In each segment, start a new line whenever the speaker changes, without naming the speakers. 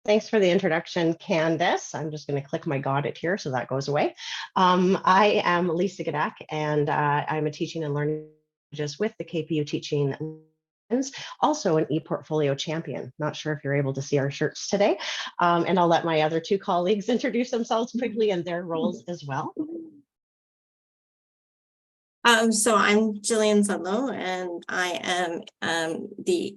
Thanks for the introduction, Candace. I'm just going to click my got it here so that goes away. I am Lisa Gadak, and I'm a teaching and learning just with the KPU Teaching Lens, also an ePortfolio champion. Not sure if you're able to see our shirts today. And I'll let my other two colleagues introduce themselves quickly and their roles as well.
So I'm Jillian Sudlow, and I am the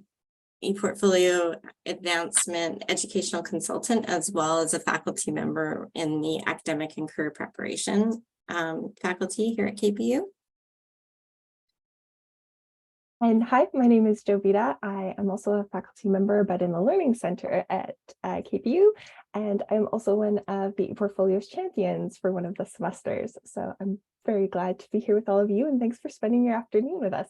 ePortfolio Advancement Educational Consultant, as well as a faculty member in the Academic and Career Preparation faculty here at KPU.
And hi, my name is Jovita. I am also a faculty member, but in the Learning Center at KPU. And I'm also one of the ePortfolio's champions for one of the semesters. So I'm very glad to be here with all of you, and thanks for spending your afternoon with us.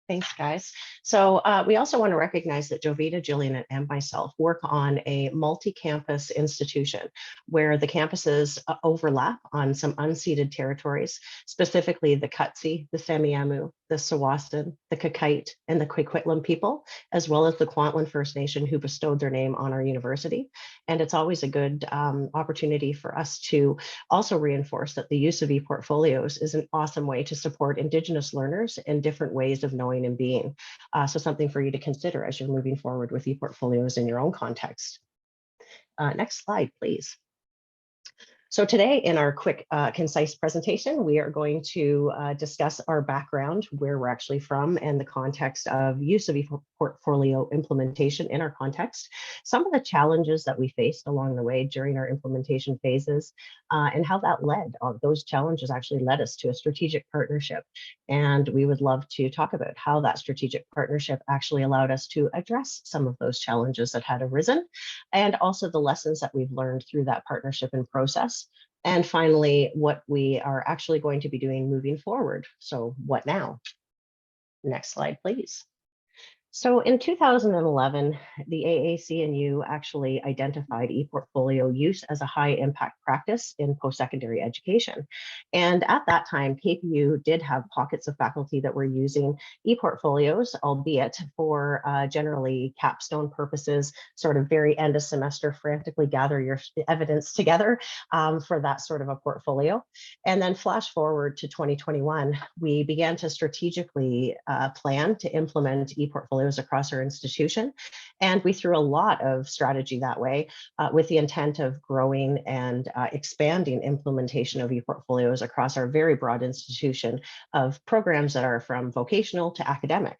Thanks, guys. So we also want to recognize that Jovita, Jillian, and myself work on a multi-campus institution where the campuses overlap on some unceded territories, specifically the Cutsey, the Semiahmoo, the Tsawwassen, the Kakite, and the Coquitlam people, as well as the Kwantlen First Nation who bestowed their name on our university. And it's always a good opportunity for us to also reinforce that the use of ePortfolios is an awesome way to support Indigenous learners in different ways of knowing and being. So something for you to consider as you're moving forward with ePortfolios in your own context. Next slide, please. So today in our quick, concise presentation, we are going to discuss our background, where we're actually from, and the context of use of ePortfolio implementation in our context, some of the challenges that we faced along the way during our implementation phases, and how that led, those challenges actually led us to a strategic partnership. And we would love to talk about how that strategic partnership actually allowed us to address some of those challenges that had arisen, and also the lessons that we've learned through that partnership and process. And finally, what we are actually going to be doing moving forward. So what now? Next slide, please. So in 2011, the AAC&U actually identified ePortfolio use as a high impact practice in post-secondary education. And at that time, KPU did have pockets of faculty that were using ePortfolios, albeit for generally capstone purposes, sort of very end of semester, frantically gather your evidence together for that sort of a portfolio. And then flash forward to 2021, we began to strategically plan to implement ePortfolios across our institution. And we threw a lot of strategy that way with the intent of growing and expanding implementation of ePortfolios across our very broad institution of programs that are from vocational to academic.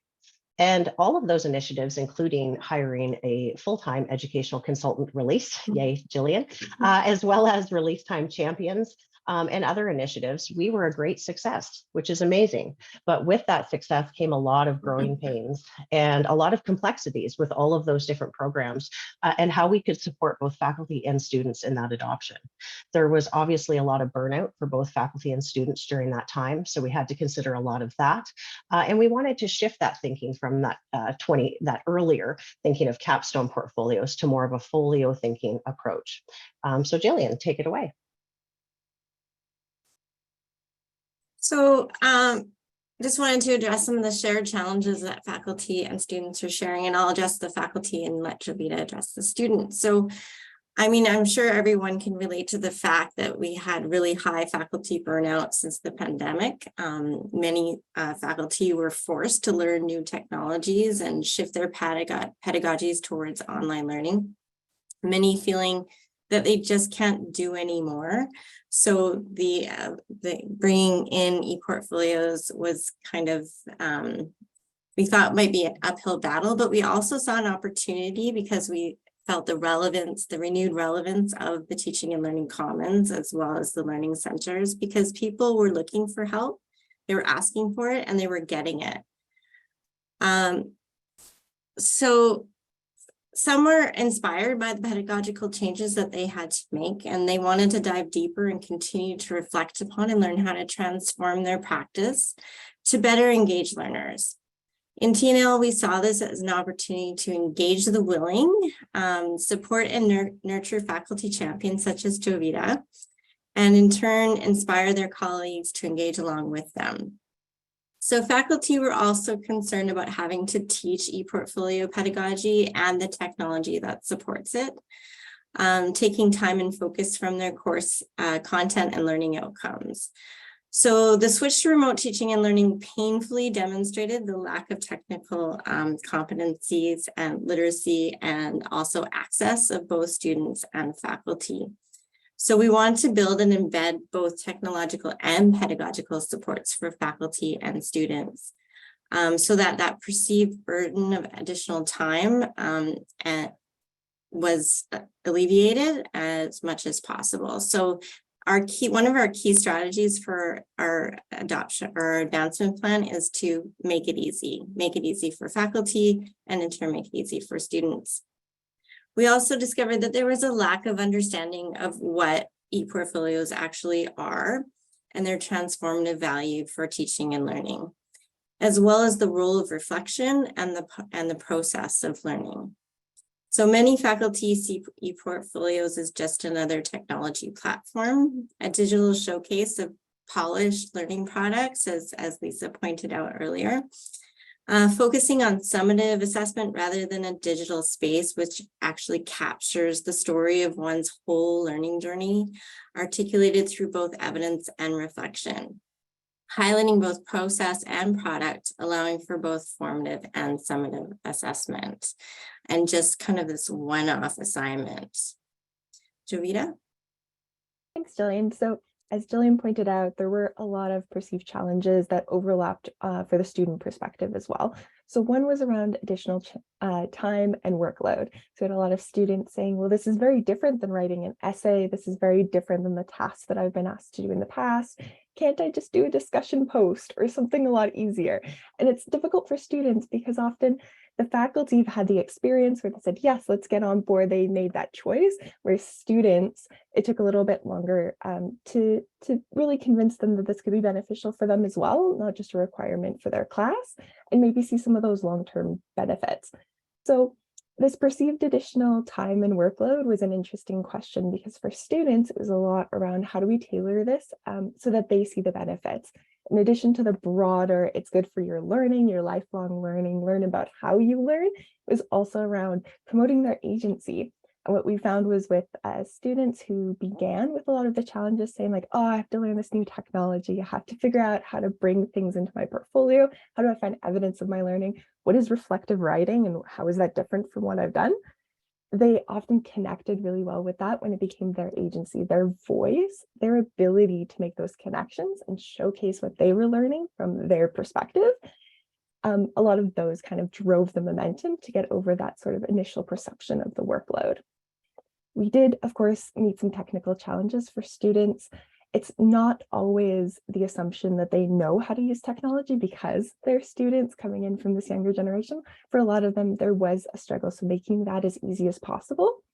And all of those initiatives, including hiring a full-time educational consultant release, yay, Jillian, as well as release time champions, and other initiatives, we were a great success, which is amazing. But with that success came a lot of growing pains and a lot of complexities with all of those different programs and how we could support both faculty and students in that adoption. There was obviously a lot of burnout for both faculty and students during that time, so we had to consider a lot of that. And we wanted to shift that thinking from that earlier thinking of capstone portfolios to more of a folio thinking approach. So Jillian, take it away.
So just wanted to address some of the shared challenges that faculty and students are sharing, and I'll address the faculty and let Jovita address the students. So, I mean, I'm sure everyone can relate to the fact that we had really high faculty burnout since the pandemic. Many faculty were forced to learn new technologies and shift their pedagogies towards online learning, many feeling that they just can't do anymore. So the bringing in ePortfolios was kind of, we thought might be an uphill battle, but we also saw an opportunity because we felt the relevance, the renewed relevance of the Teaching and Learning Commons, as well as the learning centers, because people were looking for help, they were asking for it, and they were getting it. So some were inspired by the pedagogical changes that they had to make, and they wanted to dive deeper and continue to reflect upon and learn how to transform their practice to better engage learners. In TNL, we saw this as an opportunity to engage the willing, support and nurture faculty champions such as Jovita, and in turn, inspire their colleagues to engage along with them. So faculty were also concerned about having to teach ePortfolio pedagogy and the technology that supports it, taking time and focus from their course content and learning outcomes. So the switch to remote teaching and learning painfully demonstrated the lack of technical competencies and literacy, and also access of both students and faculty. So we want to build and embed both technological and pedagogical supports for faculty and students, so that that perceived burden of additional time was alleviated as much as possible. So one of our key strategies for our adoption or our advancement plan is to make it easy for faculty, and in turn make it easy for students. We also discovered that there was a lack of understanding of what ePortfolios actually are and their transformative value for teaching and learning, as well as the role of reflection and the process of learning. So many faculty see ePortfolios as just another technology platform, a digital showcase of polished learning products, as Lisa pointed out earlier, focusing on summative assessment rather than a digital space, which actually captures the story of one's whole learning journey, articulated through both evidence and reflection, highlighting both process and product, allowing for both formative and summative assessment, and just kind of this one-off assignment. Jovita?
Thanks, Jillian. So as Jillian pointed out, there were a lot of perceived challenges that overlapped for the student perspective as well. So one was around additional time and workload. So we had a lot of students saying, well, this is very different than writing an essay. This is very different than the tasks that I've been asked to do in the past. Can't I just do a discussion post or something a lot easier? And it's difficult for students because often the faculty have had the experience where they said, yes, let's get on board. They made that choice, where students, it took a little bit longer to really convince them that this could be beneficial for them as well, not just a requirement for their class, and maybe see some of those long-term benefits. So this perceived additional time and workload was an interesting question, because for students, it was a lot around how do we tailor this so that they see the benefits. In addition to the broader, it's good for your learning, your lifelong learning, learn about how you learn, it was also around promoting their agency. And what we found was with students who began with a lot of the challenges saying like, oh, I have to learn this new technology. I have to figure out how to bring things into my portfolio. How do I find evidence of my learning? What is reflective writing and how is that different from what I've done? They often connected really well with that when it became their agency, their voice, their ability to make those connections and showcase what they were learning from their perspective. A lot of those kind of drove the momentum to get over that sort of initial perception of the workload. We did, of course, meet some technical challenges for students. It's not always the assumption that they know how to use technology because they're students coming in from this younger generation. For a lot of them, there was a struggle. So making that as easy as possible,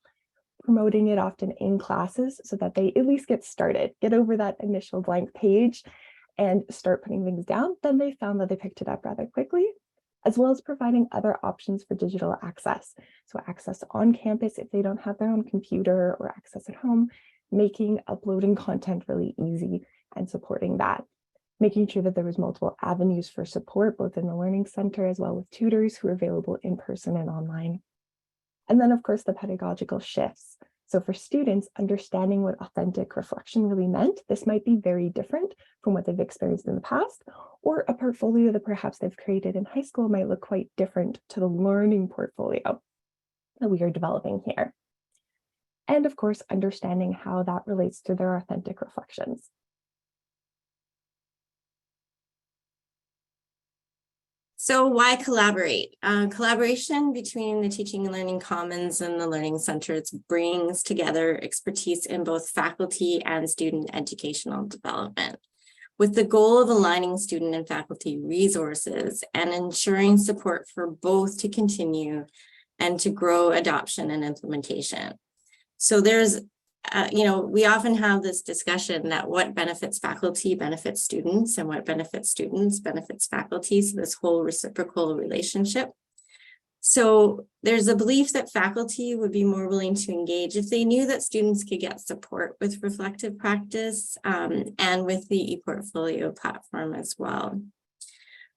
promoting it often in classes so that they at least get started, get over that initial blank page and start putting things down. Then they found that they picked it up rather quickly, as well as providing other options for digital access. So access on campus if they don't have their own computer, or access at home, making uploading content really easy and supporting that. Making sure that there was multiple avenues for support, both in the Learning Center as well with tutors who are available in person and online. And then of course the pedagogical shifts. So for students, understanding what authentic reflection really meant, this might be very different from what they've experienced in the past, or a portfolio that perhaps they've created in high school might look quite different to the learning portfolio that we are developing here. And of course, understanding how that relates to their authentic reflections.
So why collaborate? Collaboration between the Teaching and Learning Commons and the Learning Center brings together expertise in both faculty and student educational development, with the goal of aligning student and faculty resources and ensuring support for both to continue and to grow adoption and implementation. So there's, we often have this discussion that what benefits faculty benefits students, and what benefits students benefits faculty. So this whole reciprocal relationship. So there's a belief that faculty would be more willing to engage if they knew that students could get support with reflective practice and with the ePortfolio platform as well.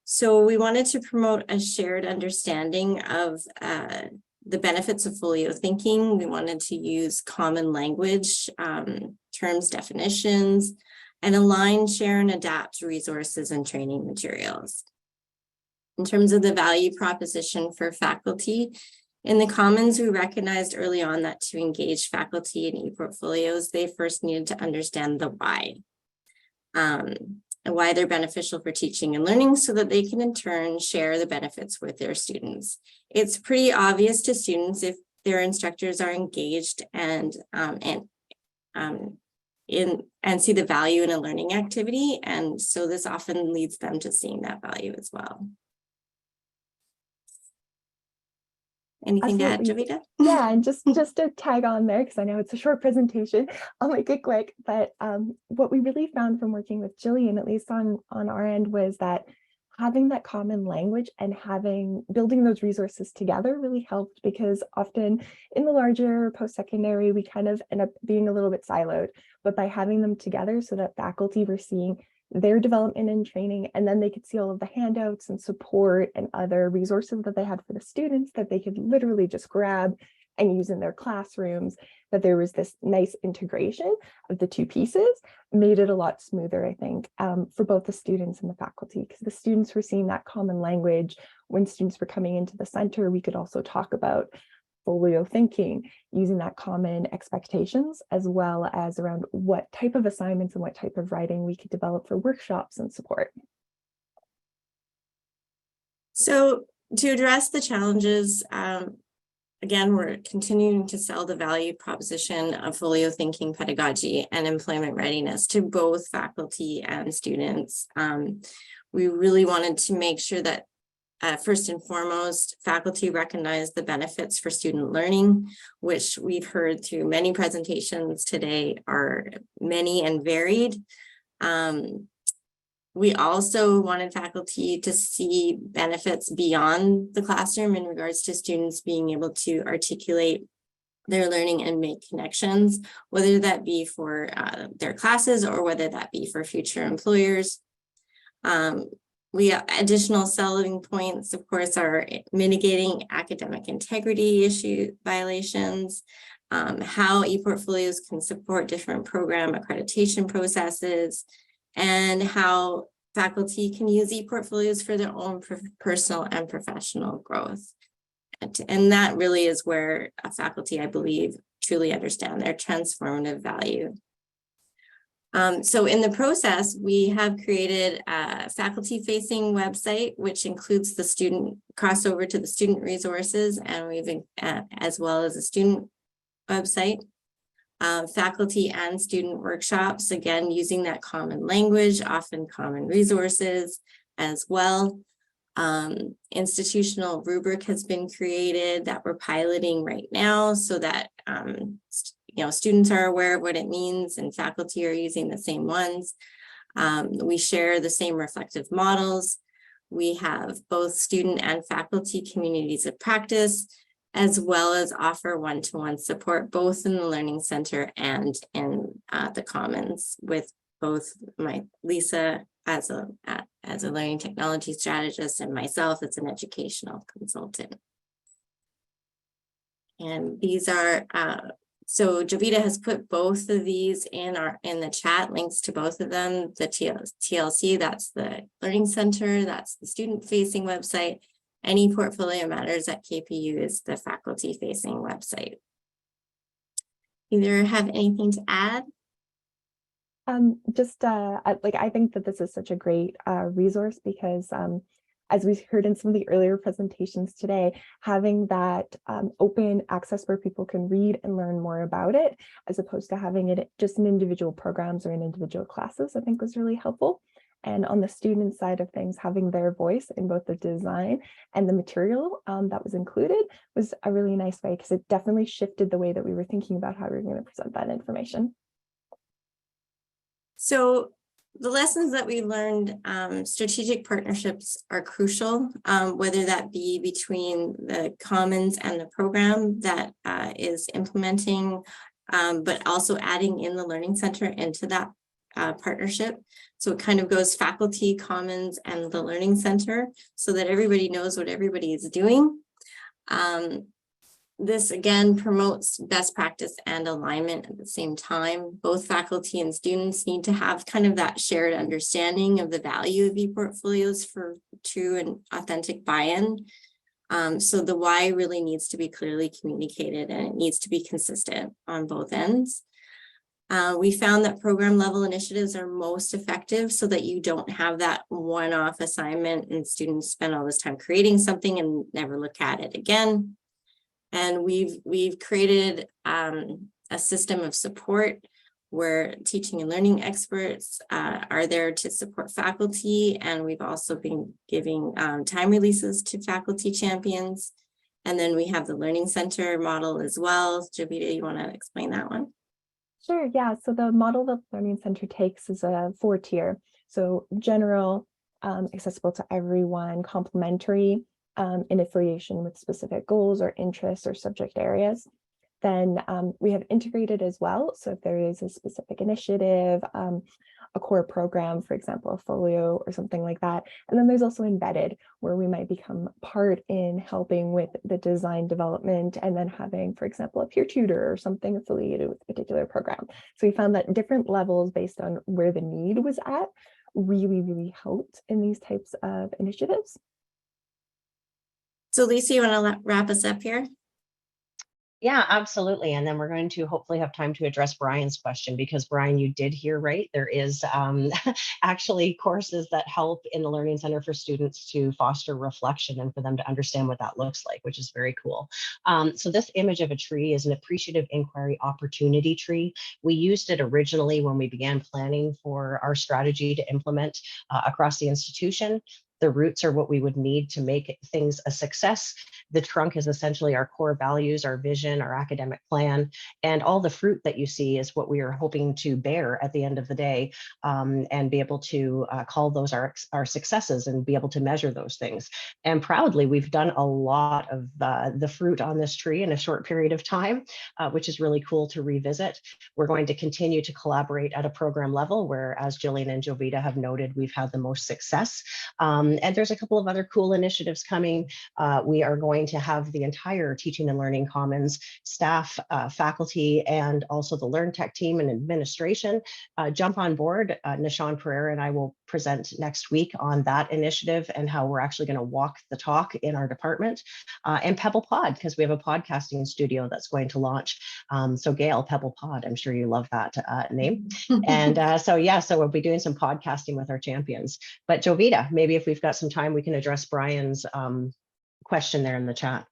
So we wanted to promote a shared understanding of the benefits of folio thinking. We wanted to use common language, terms, definitions, and align, share, and adapt resources and training materials. In terms of the value proposition for faculty, in the Commons, we recognized early on that to engage faculty in ePortfolios, they first needed to understand the why. And why they're beneficial for teaching and learning so that they can in turn share the benefits with their students. It's pretty obvious to students if their instructors are engaged and see the value in a learning activity. And so this often leads them to seeing that value as well. Anything
Absolutely.
to add, Jovita?
Yeah, and just to tag on there, because I know it's a short presentation, I'll make it quick. But what we really found from working with Jillian, at least on our end, was that having that common language and building those resources together really helped, because often in the larger post-secondary, we kind of end up being a little bit siloed. But by having them together so that faculty were seeing their development and training, and then they could see all of the handouts and support and other resources that they had for the students that they could literally just grab and use in their classrooms, that there was this nice integration of the two pieces, made it a lot smoother, I think, for both the students and the faculty, because the students were seeing that common language. When students were coming into the center, we could also talk about folio thinking, using that common expectations, as well as around what type of assignments and what type of writing we could develop for workshops and support.
So to address the challenges, again, we're continuing to sell the value proposition of folio thinking pedagogy and employment readiness to both faculty and students. We really wanted to make sure that first and foremost, faculty recognize the benefits for student learning, which we've heard through many presentations today are many and varied. We also wanted faculty to see benefits beyond the classroom in regards to students being able to articulate their learning and make connections, whether that be for their classes or whether that be for future employers. Additional selling points, of course, are mitigating academic integrity issue violations, how ePortfolios can support different program accreditation processes, and how faculty can use ePortfolios for their own personal and professional growth. And that really is where faculty, I believe, truly understand their transformative value. So in the process, we have created a faculty-facing website, which includes the student crossover to the student resources, and we've as well as a student website, faculty and student workshops, again, using that common language, often common resources as well. Institutional rubric has been created that we're piloting right now so that students are aware of what it means and faculty are using the same ones. We share the same reflective models. We have both student and faculty communities of practice, as well as offer one-to-one support, both in the Learning Center and in the Commons, with both Lisa as a learning technology strategist and myself as an educational consultant. And these are, so Jovita has put both of these in the chat, links to both of them. The TLC, that's the Learning Center, that's the student-facing website. Any Portfolio Matters at KPU is the faculty-facing website. Either have anything to add?
I think that this is such a great resource because as we heard in some of the earlier presentations today, having that open access where people can read and learn more about it, as opposed to having it just in individual programs or in individual classes, I think was really helpful. And on the student side of things, having their voice in both the design and the material that was included was a really nice way, because it definitely shifted the way that we were thinking about how we were going to present that information.
So the lessons that we learned, strategic partnerships are crucial, whether that be between the Commons and the program that is implementing, but also adding in the Learning Center into that partnership. So it kind of goes faculty, commons, and the learning center so that everybody knows what everybody is doing. This again promotes best practice and alignment at the same time. Both faculty and students need to have kind of that shared understanding of the value of ePortfolios for true and authentic buy-in. So the why really needs to be clearly communicated, and it needs to be consistent on both ends. We found that program level initiatives are most effective so that you don't have that one-off assignment and students spend all this time creating something and never look at it again. And we've created a system of support where teaching and learning experts are there to support faculty. And we've also been giving time releases to faculty champions. And then we have the learning center model as well. Jovita, you want to explain that one?
Sure, yeah. So the model that the Learning Center takes is a 4-tier. So general, accessible to everyone, complementary, in affiliation with specific goals or interests or subject areas. Then we have integrated as well. So if there is a specific initiative, a core program, for example, a folio or something like that. And then there's also embedded, where we might become part in helping with the design development and then having, for example, a peer tutor or something affiliated with a particular program. So we found that different levels based on where the need was at really helped in these types of initiatives.
So Lisa, you want to wrap us up here?
Yeah, absolutely. And then we're going to hopefully have time to address Brian's question, because Brian, you did hear right. There is actually courses that help in the Learning Center for students to foster reflection and for them to understand what that looks like, which is very cool. So this image of a tree is an appreciative inquiry opportunity tree. We used it originally when we began planning for our strategy to implement across the institution. The roots are what we would need to make things a success. The trunk is essentially our core values, our vision, our academic plan, and all the fruit that you see is what we are hoping to bear at the end of the day, and be able to call those our successes and be able to measure those things. And proudly, we've done a lot of the fruit on this tree in a short period of time, which is really cool to revisit. We're going to continue to collaborate at a program level where, as Jillian and Jovita have noted, we've had the most success. And there's a couple of other cool initiatives coming. We are going to have the entire Teaching and Learning Commons staff, faculty, and also the LearnTech team and administration jump on board. Nishan Pereira and I will present next week on that initiative and how we're actually going to walk the talk in our department. And Pebble Pod, because we have a podcasting studio that's going to launch. So Gail, Pebble Pod, I'm sure you love that name. And so we'll be doing some podcasting with our champions. But Jovita, maybe if we've got some time, we can address Brian's question there in the chat.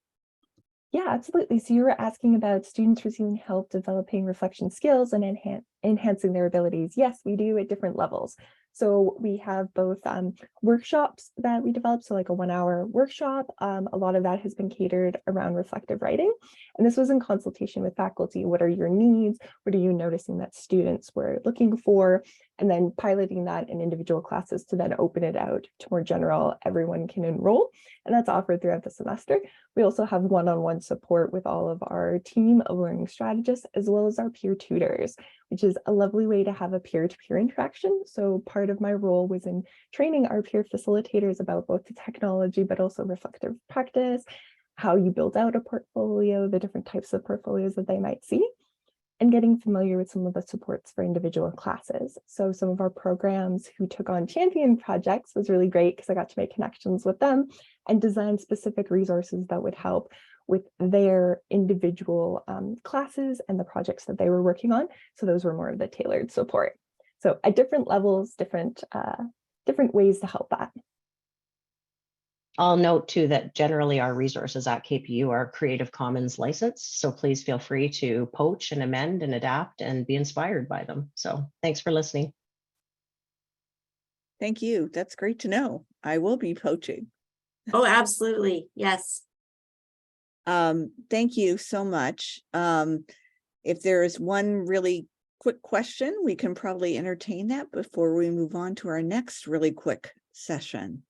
Yeah, absolutely. So you were asking about students receiving help developing reflection skills and enhancing their abilities. Yes, we do at different levels. So we have both workshops that we develop, so like a 1-hour workshop. A lot of that has been catered around reflective writing. And this was in consultation with faculty. What are your needs? What are you noticing that students were looking for? And then piloting that in individual classes to then open it out to more general, everyone can enroll. And that's offered throughout the semester. We also have one-on-one support with all of our team of learning strategists, as well as our peer tutors, which is a lovely way to have a peer-to-peer interaction. So part of my role was in training our peer facilitators about both the technology, but also reflective practice, how you build out a portfolio, the different types of portfolios that they might see, and getting familiar with some of the supports for individual classes. So some of our programs who took on champion projects was really great because I got to make connections with them and design specific resources that would help with their individual classes and the projects that they were working on. So those were more of the tailored support. So at different levels, different ways to help that.
I'll note too that generally our resources at KPU are Creative Commons licensed, so please feel free to poach and amend and adapt and be inspired by them. So thanks for listening.
Thank you. That's great to know. I will be poaching.
Oh, absolutely. Yes.
Thank you so much. If there is one really quick question, we can probably entertain that before we move on to our next really quick session.